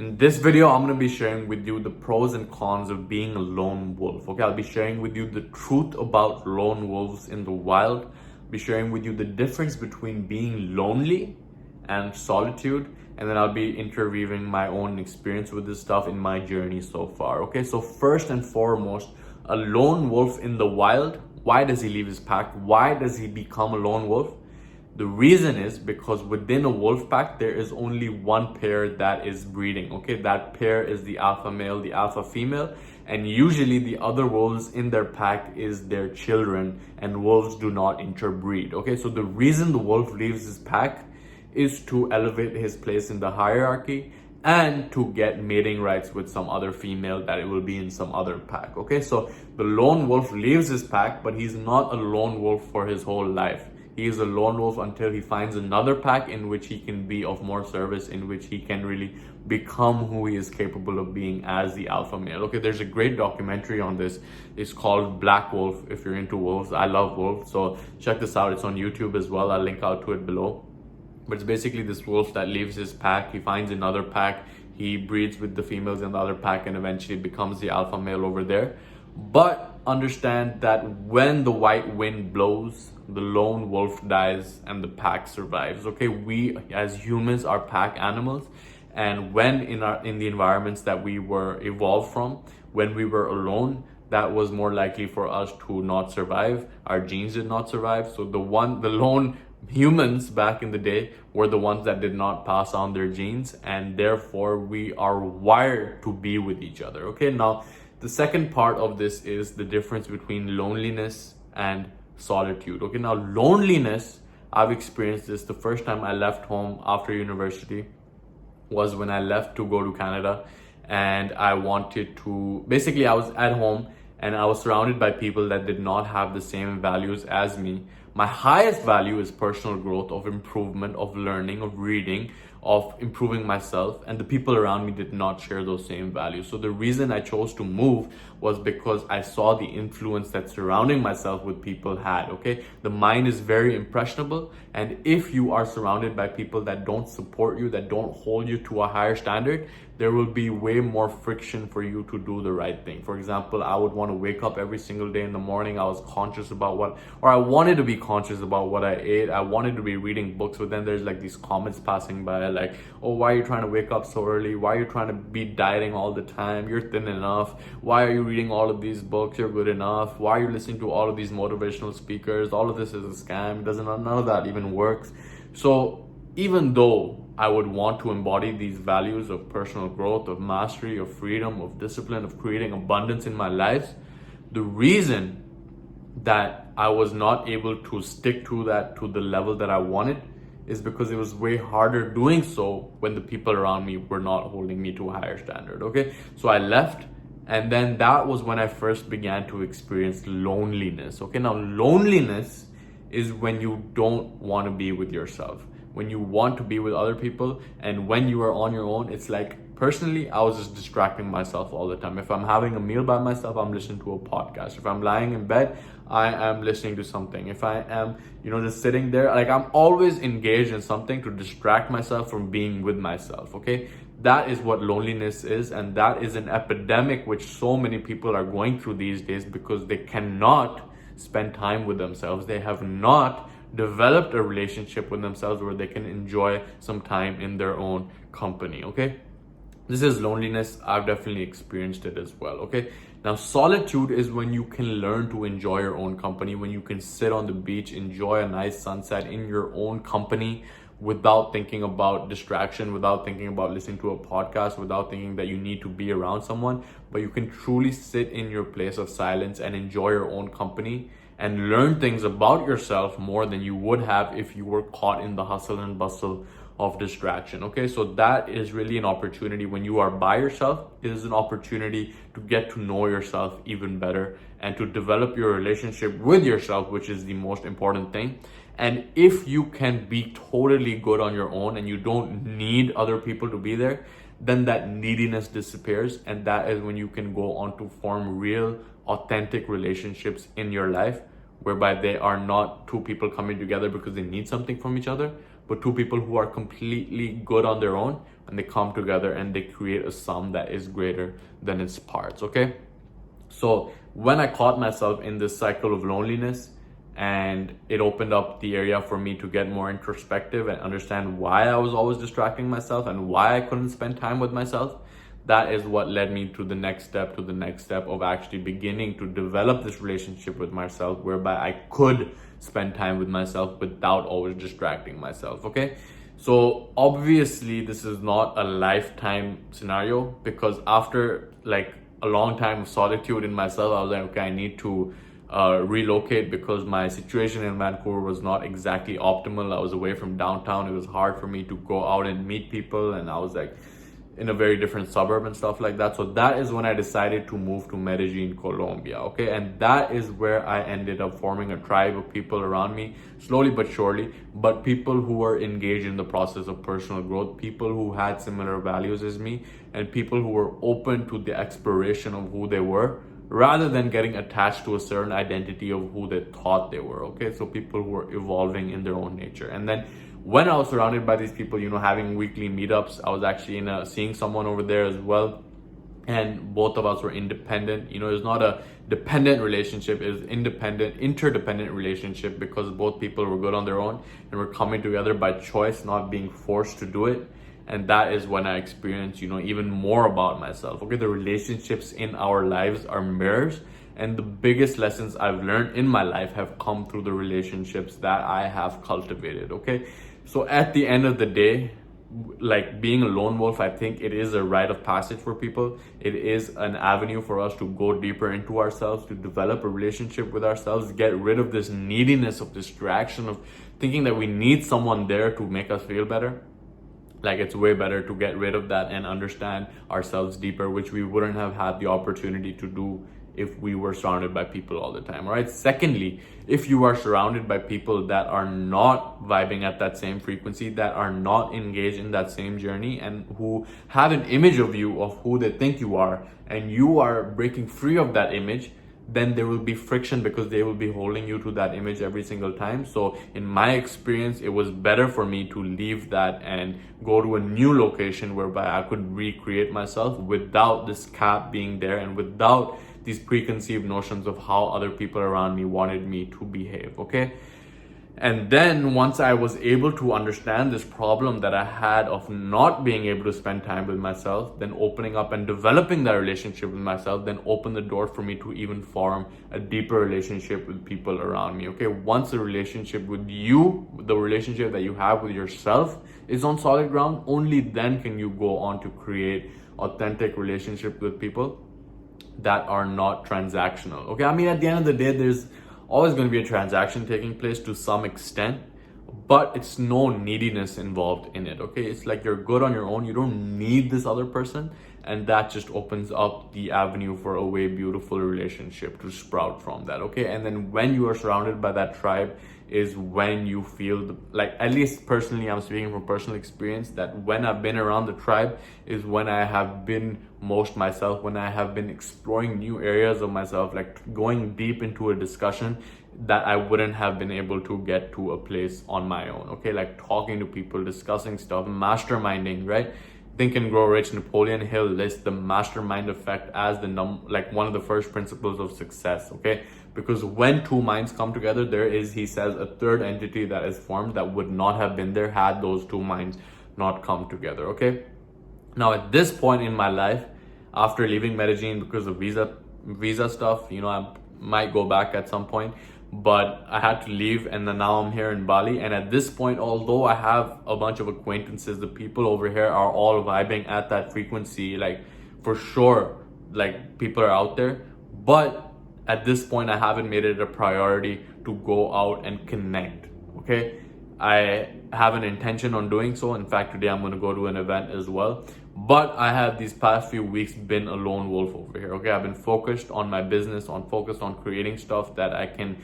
In this video, I'm going to be sharing with you the pros and cons of being a lone wolf. Okay, I'll be sharing with you the truth about lone wolves in the wild. I'll be sharing with you the difference between being lonely and solitude. And then I'll be interweaving my own experience with this stuff in my journey so far. Okay, so first and foremost, a lone wolf in the wild, why does he leave his pack? Why does he become a lone wolf? The reason is because within a wolf pack, there is only one pair that is breeding. Okay, that pair is the alpha male, the alpha female, and usually the other wolves in their pack is their children, and wolves do not interbreed. Okay, so the reason the wolf leaves his pack is to elevate his place in the hierarchy and to get mating rights with some other female that it will be in some other pack. Okay, so the lone wolf leaves his pack, but he's not a lone wolf for his whole life. He is a lone wolf until he finds another pack in which he can be of more service, in which he can really become who he is capable of being as the alpha male. Okay, there's a great documentary on this. It's called Black Wolf. If you're into wolves, I love wolves, so check this out. It's on YouTube as well. I'll link out to it below. But it's basically this wolf that leaves his pack, he finds another pack, he breeds with the females in the other pack, and eventually becomes the alpha male over there. But understand that when the white wind blows, the lone wolf dies and the pack survives. Okay, we as humans are pack animals, and when in the environments that we were evolved from, when we were alone, that was more likely for us to not survive. Our genes did not survive. So the lone humans back in the day were the ones that did not pass on their genes, and therefore we are wired to be with each other. Okay, now the second part of this is the difference between loneliness and solitude. Okay, now loneliness, I've experienced this. The first time I left home after university was when I left to go to Canada, and I wanted to, basically I was at home and I was surrounded by people that did not have the same values as me. My highest value is personal growth, of improvement, of learning, of reading, of improving myself, and the people around me did not share those same values. So the reason I chose to move was because I saw the influence that surrounding myself with people had. Okay, the mind is very impressionable, and if you are surrounded by people that don't support you, that don't hold you to a higher standard, there will be way more friction for you to do the right thing. For example, I would want to wake up every single day in the morning. I was conscious about I wanted to be conscious about what I ate. I wanted to be reading books, but then there's like these comments passing by like, oh, why are you trying to wake up so early? Why are you trying to be dieting all the time? You're thin enough. Why are you reading all of these books? You're good enough. Why are you listening to all of these motivational speakers? All of this is a scam. None of that even works. So even though I would want to embody these values of personal growth, of mastery, of freedom, of discipline, of creating abundance in my life, the reason that I was not able to stick to that to the level that I wanted is because it was way harder doing so when the people around me were not holding me to a higher standard. Okay, so I left, and then that was when I first began to experience loneliness. Okay, now loneliness is when you don't want to be with yourself, when you want to be with other people, and when you are on your own. It's like, personally, I was just distracting myself all the time. If I'm having a meal by myself, I'm listening to a podcast. If I'm lying in bed, I am listening to something. If I am, just sitting there, like I'm always engaged in something to distract myself from being with myself. Okay, that is what loneliness is, and that is an epidemic which so many people are going through these days because they cannot spend time with themselves. They have not developed a relationship with themselves where they can enjoy some time in their own company. Okay, this is loneliness. I've definitely experienced it as well. Okay, now solitude is when you can learn to enjoy your own company, when you can sit on the beach, enjoy a nice sunset in your own company without thinking about distraction, without thinking about listening to a podcast, without thinking that you need to be around someone, but you can truly sit in your place of silence and enjoy your own company and learn things about yourself more than you would have if you were caught in the hustle and bustle of distraction. Okay, so that is really an opportunity. When you are by yourself, it is an opportunity to get to know yourself even better and to develop your relationship with yourself, which is the most important thing. And if you can be totally good on your own and you don't need other people to be there, then that neediness disappears, and that is when you can go on to form real, authentic relationships in your life, whereby they are not two people coming together because they need something from each other, but two people who are completely good on their own, and they come together and they create a sum that is greater than its parts. Okay, so when I caught myself in this cycle of loneliness, and it opened up the area for me to get more introspective and understand why I was always distracting myself and why I couldn't spend time with myself, that is what led me to the next step, of actually beginning to develop this relationship with myself, whereby I could spend time with myself without always distracting myself. Okay, so obviously this is not a lifetime scenario, because after like a long time of solitude in myself, I was like, okay, I need to relocate, because my situation in Vancouver was not exactly optimal. I was away from downtown. It was hard for me to go out and meet people, and I was like in a very different suburb and stuff like that. So that is when I decided to move to Medellin, Colombia. Okay, and that is where I ended up forming a tribe of people around me, slowly but surely, but people who were engaged in the process of personal growth, people who had similar values as me, and people who were open to the exploration of who they were, rather than getting attached to a certain identity of who they thought they were. Okay, so people who were evolving in their own nature. And then when I was surrounded by these people, having weekly meetups, I was actually seeing someone over there as well, and both of us were independent. It's not a dependent relationship, it was interdependent relationship, because both people were good on their own and were coming together by choice, not being forced to do it. And that is when I experienced, even more about myself. Okay, the relationships in our lives are mirrors, and the biggest lessons I've learned in my life have come through the relationships that I have cultivated. Okay, so at the end of the day, like being a lone wolf, I think it is a rite of passage for people. It is an avenue for us to go deeper into ourselves, to develop a relationship with ourselves, get rid of this neediness of distraction, of thinking that we need someone there to make us feel better. Like, it's way better to get rid of that and understand ourselves deeper, which we wouldn't have had the opportunity to do if we were surrounded by people all the time. All right. Secondly, if you are surrounded by people that are not vibing at that same frequency, that are not engaged in that same journey, and who have an image of you of who they think you are, and you are breaking free of that image, then there will be friction, because they will be holding you to that image every single time. So in my experience, it was better for me to leave that and go to a new location whereby I could recreate myself without this cap being there, and without these preconceived notions of how other people around me wanted me to behave. Okay. And then once I was able to understand this problem that I had of not being able to spend time with myself, then opening up and developing that relationship with myself, then opened the door for me to even form a deeper relationship with people around me. Okay, once a relationship with you, the relationship that you have with yourself is on solid ground, only then can you go on to create authentic relationships with people that are not transactional. Okay, I mean, at the end of the day, there's always going to be a transaction taking place to some extent, but it's no neediness involved in it. Okay, it's like you're good on your own, you don't need this other person, and that just opens up the avenue for a way beautiful relationship to sprout from that. Okay, and then when you are surrounded by that tribe is when you feel like, at least personally, I'm speaking from personal experience, that when I've been around the tribe is when I have been most myself, when I have been exploring new areas of myself, like going deep into a discussion that I wouldn't have been able to get to a place on my own. Okay, like talking to people, discussing stuff, masterminding, right? Think and Grow Rich, Napoleon Hill lists the mastermind effect as like one of the first principles of success. Okay, because when two minds come together, there is, he says, a third entity that is formed that would not have been there had those two minds not come together. Okay, now at this point in my life, after leaving Medellin because of visa stuff, I might go back at some point, but I had to leave, and then now I'm here in Bali. And at this point, although I have a bunch of acquaintances, the people over here are all vibing at that frequency, like for sure, like people are out there. But at this point, I haven't made it a priority to go out and connect. Okay, I have an intention on doing so. In fact, today I'm going to go to an event as well. But I have these past few weeks been a lone wolf over here. Okay, I've been focused on my business, focused on creating stuff that I can,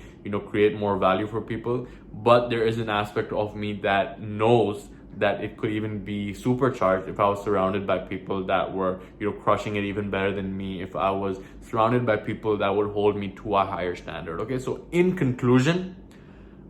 create more value for people. But there is an aspect of me that knows that it could even be supercharged if I was surrounded by people that were, crushing it even better than me, if I was surrounded by people that would hold me to a higher standard. Okay, so in conclusion,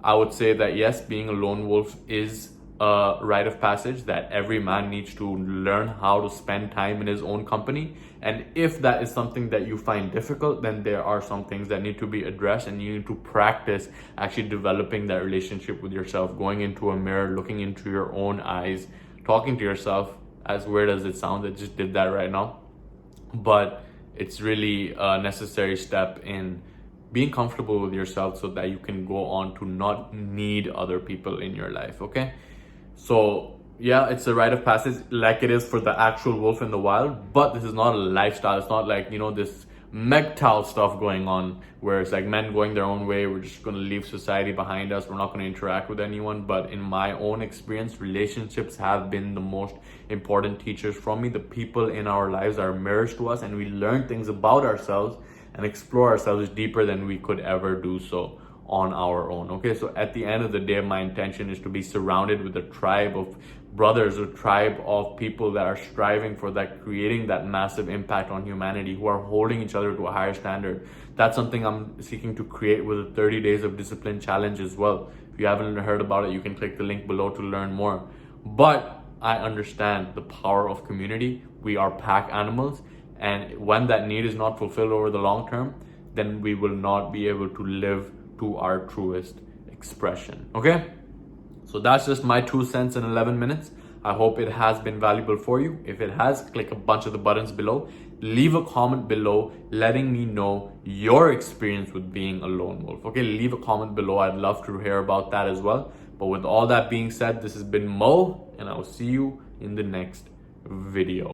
I would say that yes, being a lone wolf is a rite of passage that every man needs to learn how to spend time in his own company. And if that is something that you find difficult, then there are some things that need to be addressed, and you need to practice actually developing that relationship with yourself, going into a mirror, looking into your own eyes, talking to yourself. As weird as it sounds, I just did that right now. But it's really a necessary step in being comfortable with yourself so that you can go on to not need other people in your life, okay? So yeah, it's a rite of passage like it is for the actual wolf in the wild, but this is not a lifestyle. It's not like, this MGTOW stuff going on where it's like men going their own way. We're just going to leave society behind us. We're not going to interact with anyone. But in my own experience, relationships have been the most important teachers from me. The people in our lives are mirrors to us, and we learn things about ourselves and explore ourselves deeper than we could ever do so on our own. Okay, so at the end of the day, my intention is to be surrounded with a tribe of brothers, a tribe of people that are striving for that, creating that massive impact on humanity, who are holding each other to a higher standard. That's something I'm seeking to create with a 30 days of discipline challenge as well. If you haven't heard about it, you can click the link below to learn more. But I understand the power of community. We are pack animals, and when that need is not fulfilled over the long term, then we will not be able to live to our truest expression. Okay, so that's just my 2 cents in 11 minutes. I hope it has been valuable for you. If it has, click a bunch of the buttons below. Leave a comment below letting me know your experience with being a lone wolf. Okay, leave a comment below. I'd love to hear about that as well. But with all that being said, this has been Mo, and I will see you in the next video.